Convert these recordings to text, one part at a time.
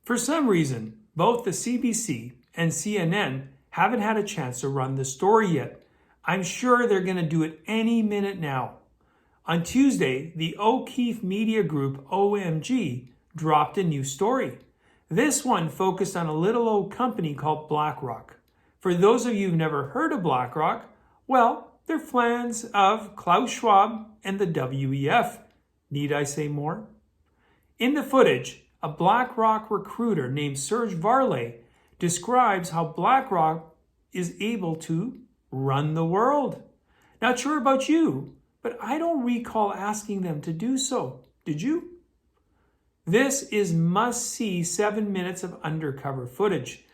For some reason, both the CBC and CNN haven't had a chance to run the story yet. I'm sure they're going to do it any minute now. On Tuesday, the O'Keefe Media Group, OMG, dropped a new story. This one focused on a little old company called BlackRock. For those of you who've never heard of BlackRock, well, they're fans of Klaus Schwab and the WEF. Need I say more? In the footage, a BlackRock recruiter named Serge Varlay describes how BlackRock is able to run the world. Not sure about you, but I don't recall asking them to do so. Did you? This is must-see 7 minutes of undercover footage.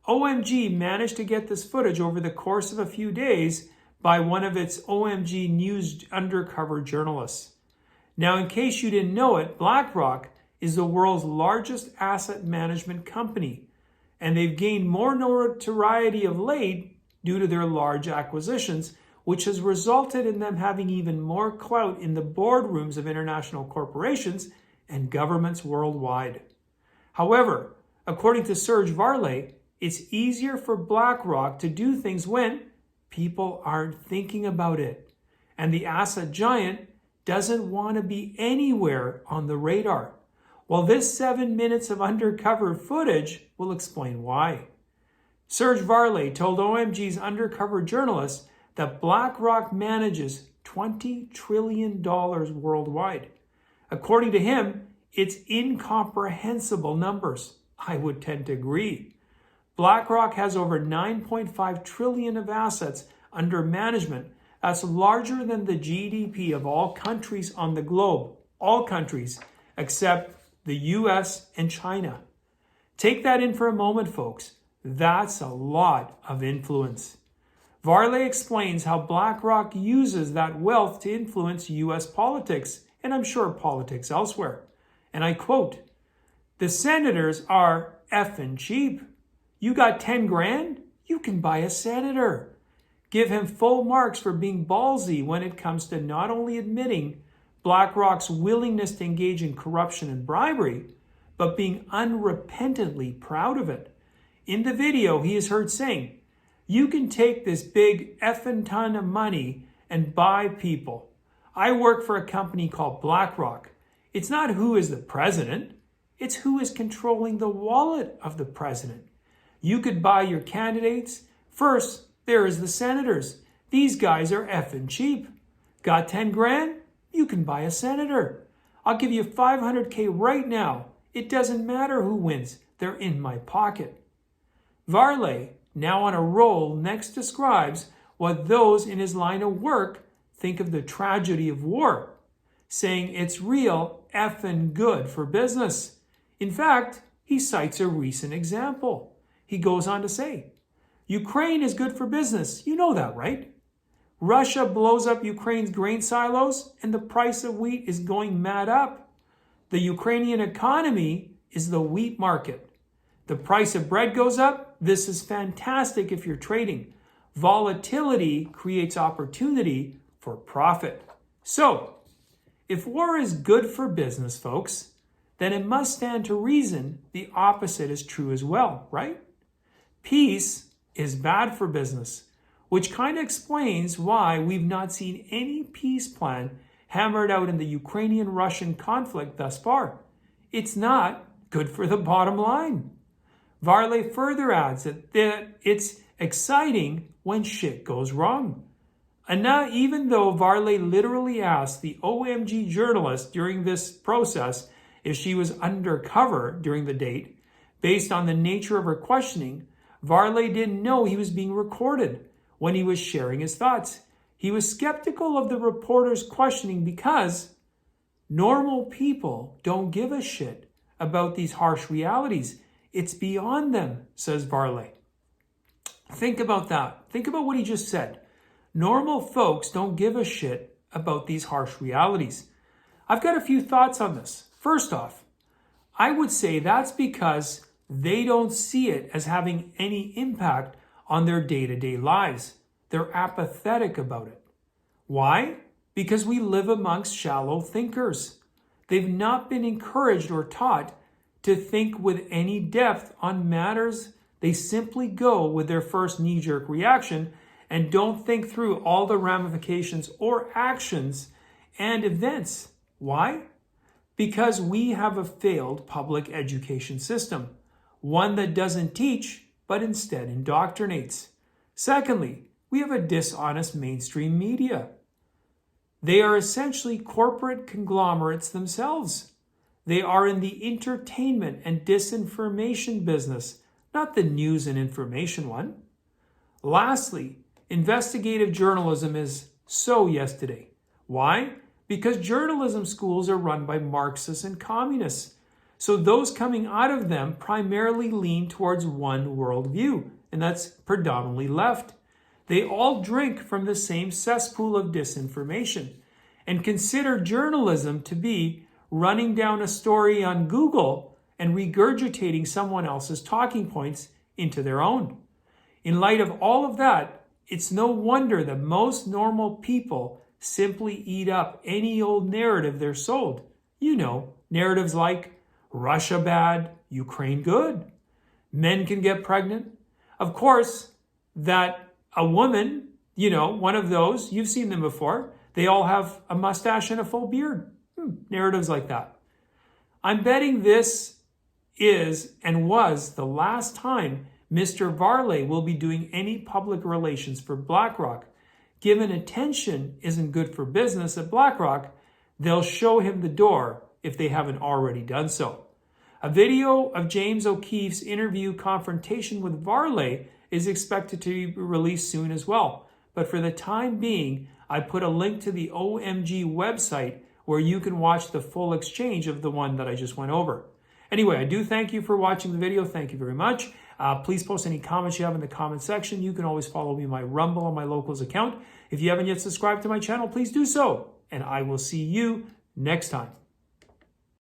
OMG managed to get this footage over the course of a few days by one of its OMG News undercover journalists. Now, in case you didn't know it, BlackRock is the world's largest asset management company, and they've gained more notoriety of late due to their large acquisitions, which has resulted in them having even more clout in the boardrooms of international corporations and governments worldwide. However, according to Serge Varlay, it's easier for BlackRock to do things when people aren't thinking about it, and the asset giant doesn't want to be anywhere on the radar. Well, this 7 minutes of undercover footage will explain why. Serge Varlay told OMG's undercover journalists that BlackRock manages $20 trillion worldwide. According to him, it's incomprehensible numbers. I would tend to agree. BlackRock has over $9.5 trillion of assets under management. That's larger than the GDP of all countries on the globe. All countries except the US and China. Take that in for a moment, folks. That's a lot of influence. Varlay explains how BlackRock uses that wealth to influence US politics, and I'm sure politics elsewhere. And I quote, "The senators are effing cheap. You got 10 grand? You can buy a senator." Give him full marks for being ballsy when it comes to not only admitting BlackRock's willingness to engage in corruption and bribery, but being unrepentantly proud of it. In the video, he is heard saying, "You can take this big effing ton of money and buy people. I work for a company called BlackRock. It's not who is the president, it's who is controlling the wallet of the president. You could buy your candidates. First, there is the senators. These guys are effing cheap. Got 10 grand? You can buy a senator. I'll give you $500K right now. It doesn't matter who wins. They're in my pocket." Varlay, now on a roll, next describes what those in his line of work think of the tragedy of war, saying it's real effing good for business. In fact, he cites a recent example. He goes on to say, "Ukraine is good for business. You know that, right? Russia blows up Ukraine's grain silos and the price of wheat is going mad up. The Ukrainian economy is the wheat market. The price of bread goes up. This is fantastic if you're trading. Volatility creates opportunity for profit." So, if war is good for business, folks, then it must stand to reason the opposite is true as well, right? Peace is bad for business, which kind of explains why we've not seen any peace plan hammered out in the Ukrainian-Russian conflict thus far. It's not good for the bottom line. Varlay further adds that it's exciting when shit goes wrong. And now, even though Varlay literally asked the OMG journalist during this process if she was undercover during the date, based on the nature of her questioning, Varlay didn't know he was being recorded when he was sharing his thoughts. He was skeptical of the reporter's questioning because normal people don't give a shit about these harsh realities. It's beyond them, says Varlay. Think about that. Think about what he just said. Normal folks don't give a shit about these harsh realities. I've got a few thoughts on this. First off, I would say that's because they don't see it as having any impact on their day-to-day lives. They're apathetic about it. Why? Because we live amongst shallow thinkers. They've not been encouraged or taught to think with any depth on matters. They simply go with their first knee-jerk reaction and don't think through all the ramifications or actions and events. Why? Because we have a failed public education system, one that doesn't teach, but instead indoctrinates. Secondly, we have a dishonest mainstream media. They are essentially corporate conglomerates themselves. They are in the entertainment and disinformation business, not the news and information one. Lastly, investigative journalism is so yesterday. Why? Because journalism schools are run by Marxists and communists. So those coming out of them primarily lean towards one worldview, and that's predominantly left. They all drink from the same cesspool of disinformation and consider journalism to be running down a story on Google and regurgitating someone else's talking points into their own. In light of all of that, it's no wonder that most normal people simply eat up any old narrative they're sold. You know, narratives like Russia bad, Ukraine good, men can get pregnant. Of course, that a woman, one of those, you've seen them before, they all have a mustache and a full beard. Narratives like that. I'm betting this is and was the last time Mr. Varlay will be doing any public relations for BlackRock. Given attention isn't good for business at BlackRock, they'll show him the door if they haven't already done so. A video of James O'Keefe's interview confrontation with Varlay is expected to be released soon as well. But for the time being, I put a link to the OMG website where you can watch the full exchange of the one that I just went over. Anyway, I do thank you for watching the video. Thank you very much. Please post any comments you have in the comment section. You can always follow me on my Rumble on my Locals account. If you haven't yet subscribed to my channel, please do so. And I will see you next time.